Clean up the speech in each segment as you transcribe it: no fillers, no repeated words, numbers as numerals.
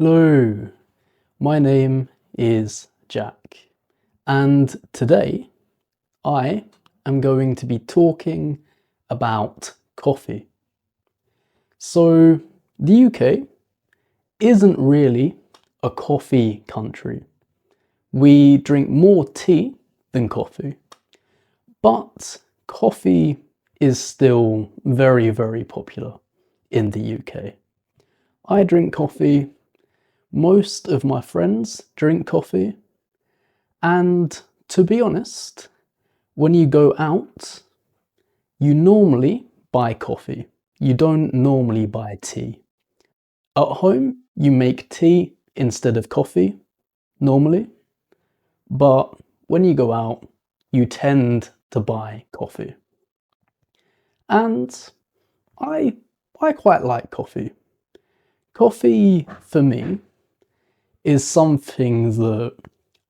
Hello, my name is Jack, and today I am going to be talking about coffee. So, the UK isn't really a coffee country. We drink more tea than coffee, but coffee is still very, very popular in the UK. I drink coffee. Most of my friends drink coffee, and to be honest, when you go out, you normally buy coffee. You don't normally buy tea. At home, you make tea instead of coffee, normally, but when you go out, you tend to buy coffee. And I, I quite like coffee. Coffee, for me, is something that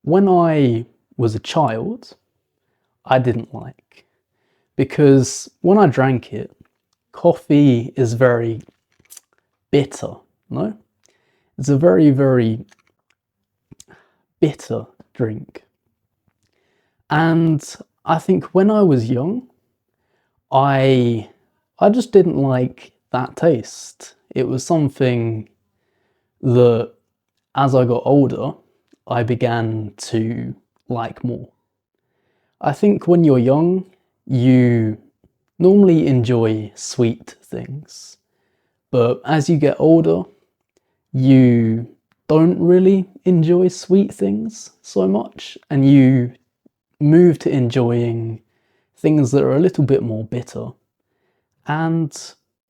when I was a child, I didn't like. Because when I drank it, coffee is very bitter, no? It's a very, very bitter drink. And I think when I was young, I just didn't like that taste. It was something that as I got older, I began to like more. I think when you're young, you normally enjoy sweet things, but as you get older, you don't really enjoy sweet things so much, and you move to enjoying things that are a little bit more bitter. And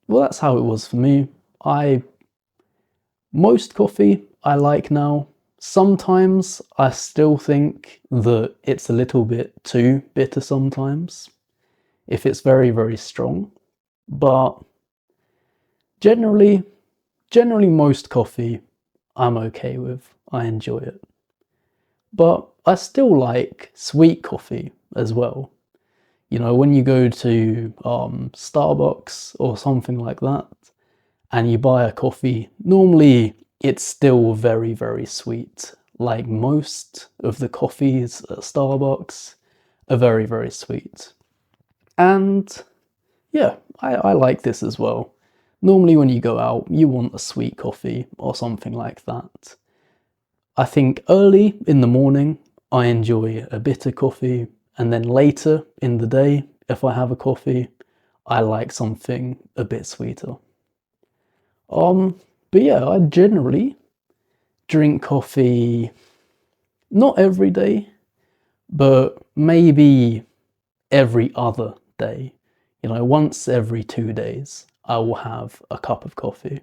well, that's how it was for me. Most coffee I like now. Sometimes I still think that it's a little bit too bitter sometimes, if it's very, very strong. But generally most coffee I'm okay with. I enjoy it. But I still like sweet coffee as well. You know, when you go to Starbucks or something like that, and you buy a coffee, normally it's still very, very sweet. Like most of the coffees at Starbucks are very, very sweet. And yeah, I like this as well. Normally when you go out, you want a sweet coffee or something like that. I think early in the morning, I enjoy a bitter coffee, and then later in the day, if I have a coffee, I like something a bit sweeter. But yeah, I generally drink coffee not every day, but maybe every other day. You know, once every 2 days, I will have a cup of coffee.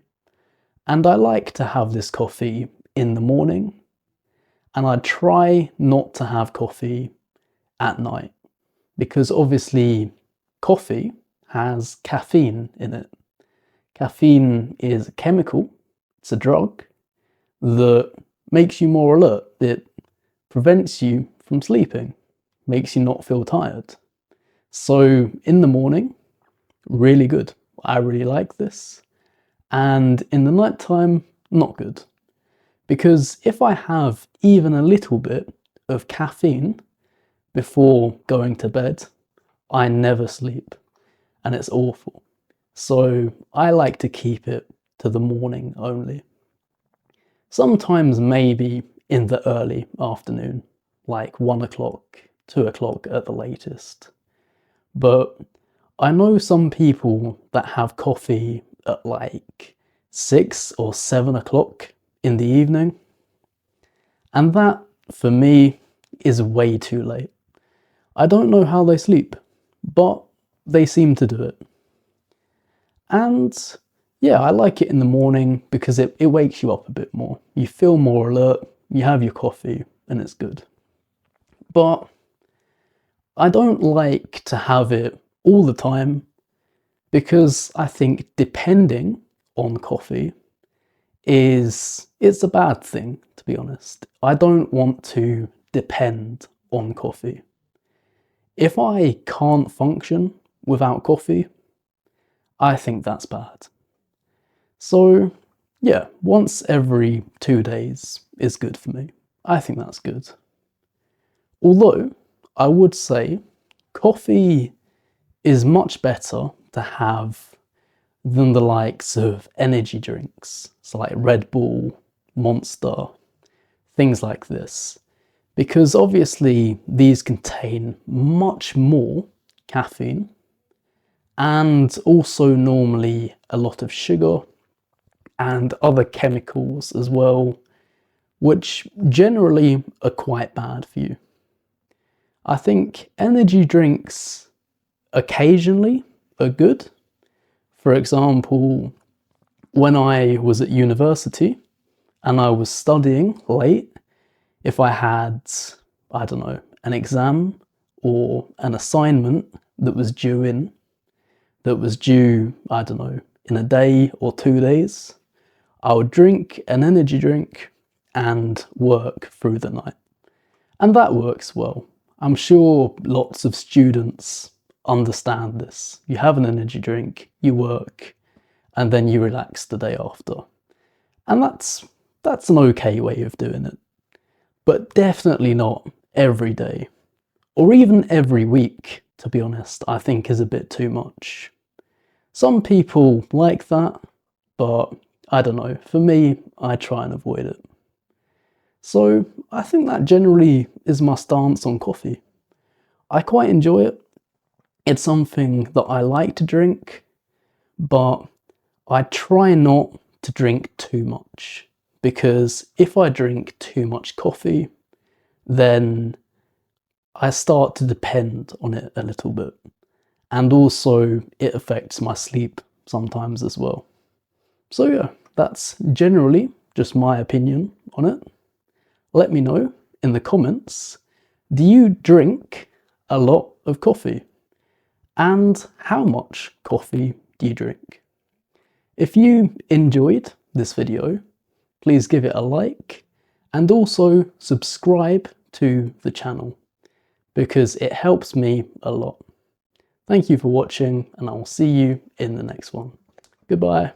And I like to have this coffee in the morning, and I try not to have coffee at night, because obviously coffee has caffeine in it. Caffeine is a chemical, it's a drug that makes you more alert. It prevents you from sleeping, makes you not feel tired. So in the morning, really good. I really like this. And in the nighttime, not good. Because if I have even a little bit of caffeine before going to bed, I never sleep. And it's awful. So I like to keep it to the morning only. Sometimes maybe in the early afternoon, like 1 o'clock, 2 o'clock at the latest. But I know some people that have coffee at like 6 or 7 o'clock in the evening. And that, for me, is way too late. I don't know how they sleep, but they seem to do it. And yeah, I like it in the morning because it wakes you up a bit more. You feel more alert, you have your coffee, and it's good. But I don't like to have it all the time because I think depending on coffee it's a bad thing, to be honest. I don't want to depend on coffee. If I can't function without coffee, I think that's bad. So Yeah, once every 2 days is good for me. I think that's good. Although, I would say coffee is much better to have than the likes of energy drinks, so like Red Bull, Monster, things like this. Because obviously these contain much more caffeine and also normally a lot of sugar and other chemicals as well, which generally are quite bad for you. I think energy drinks occasionally are good. For example, when I was at university and I was studying late, if I had, I don't know, an exam or an assignment that was due, I don't know, in a day or 2 days, I would drink an energy drink and work through the night. And that works well. I'm sure lots of students understand this. You have an energy drink, you work, and then you relax the day after. And that's an okay way of doing it. But definitely not every day. Or even every week, to be honest, I think is a bit too much. Some people like that, but I don't know. For me, I try and avoid it. So I think that generally is my stance on coffee. I quite enjoy it. It's something that I like to drink, but I try not to drink too much, because if I drink too much coffee, then I start to depend on it a little bit. And also it affects my sleep sometimes as well. So yeah, that's generally just my opinion on it. Let me know in the comments, do you drink a lot of coffee? And how much coffee do you drink? If you enjoyed this video, please give it a like and also subscribe to the channel because it helps me a lot. Thank you for watching and I will see you in the next one. Goodbye.